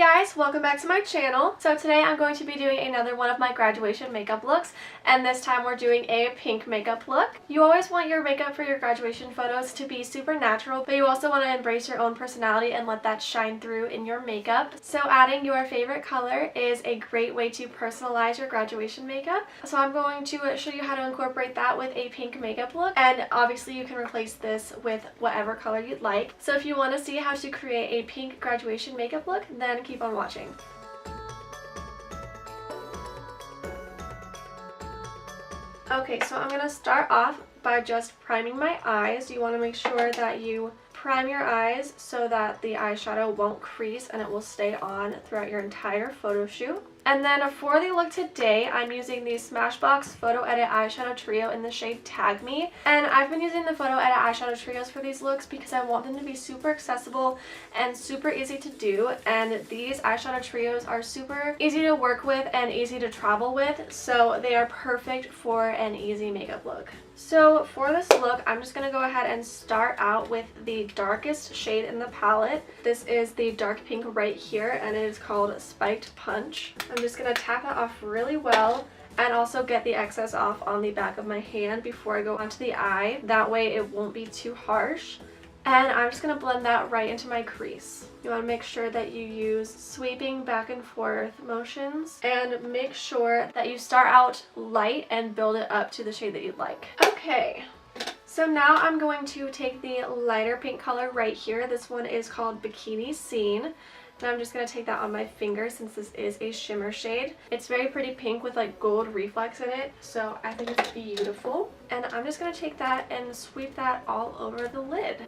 guys, welcome back to my channel. So today I'm going to be doing another one of my graduation makeup looks, and this time we're doing a pink makeup look. You always want your makeup for your graduation photos to be super natural, but you also want to embrace your own personality and let that shine through in your makeup. So adding your favorite color is a great way to personalize your graduation makeup. So I'm going to show you how to incorporate that with a pink makeup look, and obviously you can replace this with whatever color you'd like. So if you want to see how to create a pink graduation makeup look, then keep on watching. Okay, so I'm going to start off by just priming my eyes. You want to make sure that you prime your eyes so that the eyeshadow won't crease and it will stay on throughout your entire photo shoot. And then for the look today, I'm using the Smashbox Photo Edit Eyeshadow Trio in the shade Tag Me. And I've been using the Photo Edit Eyeshadow Trios for these looks because I want them to be super accessible and super easy to do. And these eyeshadow trios are super easy to work with and easy to travel with, so they are perfect for an easy makeup look. So for this look, I'm just going to go ahead and start out with the darkest shade in the palette. This is the dark pink right here, and it is called Spiked Punch. I'm just going to tap that off really well and also get the excess off on the back of my hand before I go onto the eye. That way it won't be too harsh. And I'm just going to blend that right into my crease. You want to make sure that you use sweeping back and forth motions, and make sure that you start out light and build it up to the shade that you'd like. Okay, so now I'm going to take the lighter pink color right here. This one is called Bikini Scene. And I'm just going to take that on my finger since this is a shimmer shade. It's very pretty pink with like gold reflex in it, so I think it's beautiful. And I'm just going to take that and sweep that all over the lid.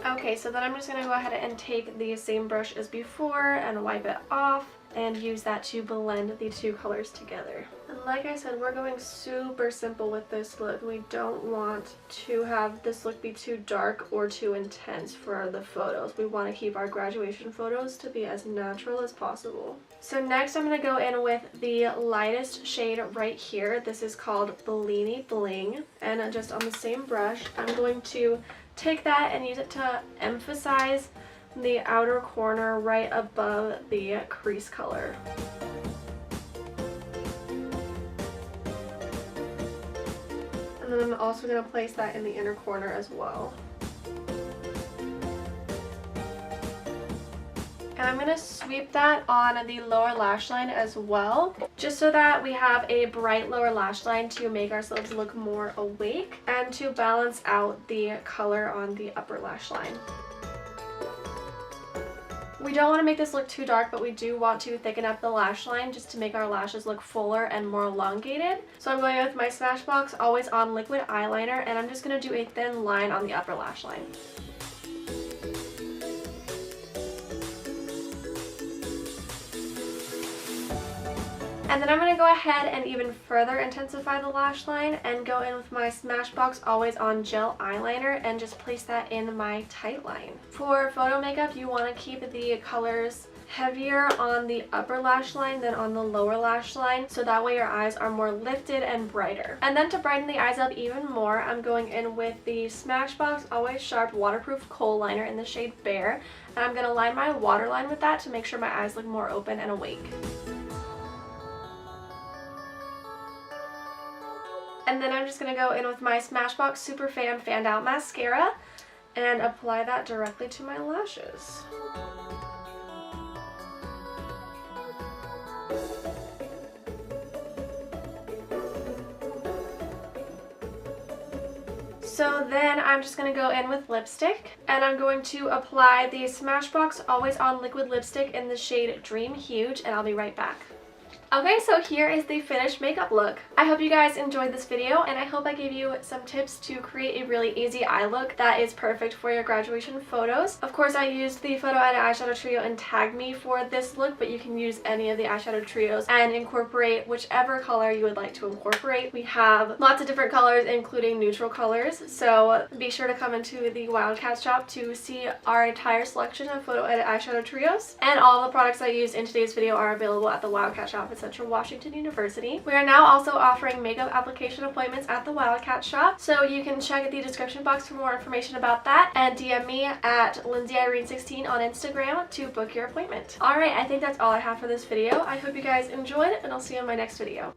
Okay, so then I'm just going to go ahead and take the same brush as before and wipe it off and use that to blend the two colors together. And like I said, we're going super simple with this look. We don't want to have this look be too dark or too intense for the photos. We want to keep our graduation photos to be as natural as possible. So next I'm going to go in with the lightest shade right here. This is called Bellini Bling, and just on the same brush I'm going to take that and use it to emphasize the outer corner right above the crease color. And then I'm also going to place that in the inner corner as well. And I'm going to sweep that on the lower lash line as well, just so that we have a bright lower lash line to make ourselves look more awake and to balance out the color on the upper lash line. We don't want to make this look too dark, but we do want to thicken up the lash line just to make our lashes look fuller and more elongated. So I'm going with my Smashbox Always On Liquid Eyeliner, and I'm just going to do a thin line on the upper lash line. And then I'm going to go ahead and even further intensify the lash line and go in with my Smashbox Always On Gel Eyeliner and just place that in my tight line. For photo makeup, you want to keep the colors heavier on the upper lash line than on the lower lash line, so that way your eyes are more lifted and brighter. And then to brighten the eyes up even more, I'm going in with the Smashbox Always Sharp Waterproof Kohl Liner in the shade Bare, and I'm going to line my waterline with that to make sure my eyes look more open and awake. And then I'm just going to go in with my Smashbox Super Fan Fanned Out Mascara and apply that directly to my lashes. So then I'm just going to go in with lipstick, and I'm going to apply the Smashbox Always On Liquid Lipstick in the shade Dream Huge, and I'll be right back. Okay, so here is the finished makeup look. I hope you guys enjoyed this video, and I hope I gave you some tips to create a really easy eye look that is perfect for your graduation photos. Of course, I used the Photo Edit Eyeshadow Trio and Tag Me for this look, but you can use any of the eyeshadow trios and incorporate whichever color you would like to incorporate. We have lots of different colors, including neutral colors, so be sure to come into the Wildcat Shop to see our entire selection of Photo Edit Eyeshadow Trios. And all the products I used in today's video are available at the Wildcat Shop. It's Central Washington University. We are now also offering makeup application appointments at the Wildcat Shop, so you can check the description box for more information about that, and DM me at LindsayIrene16 on Instagram to book your appointment. Alright, I think that's all I have for this video. I hope you guys enjoyed, and I'll see you in my next video.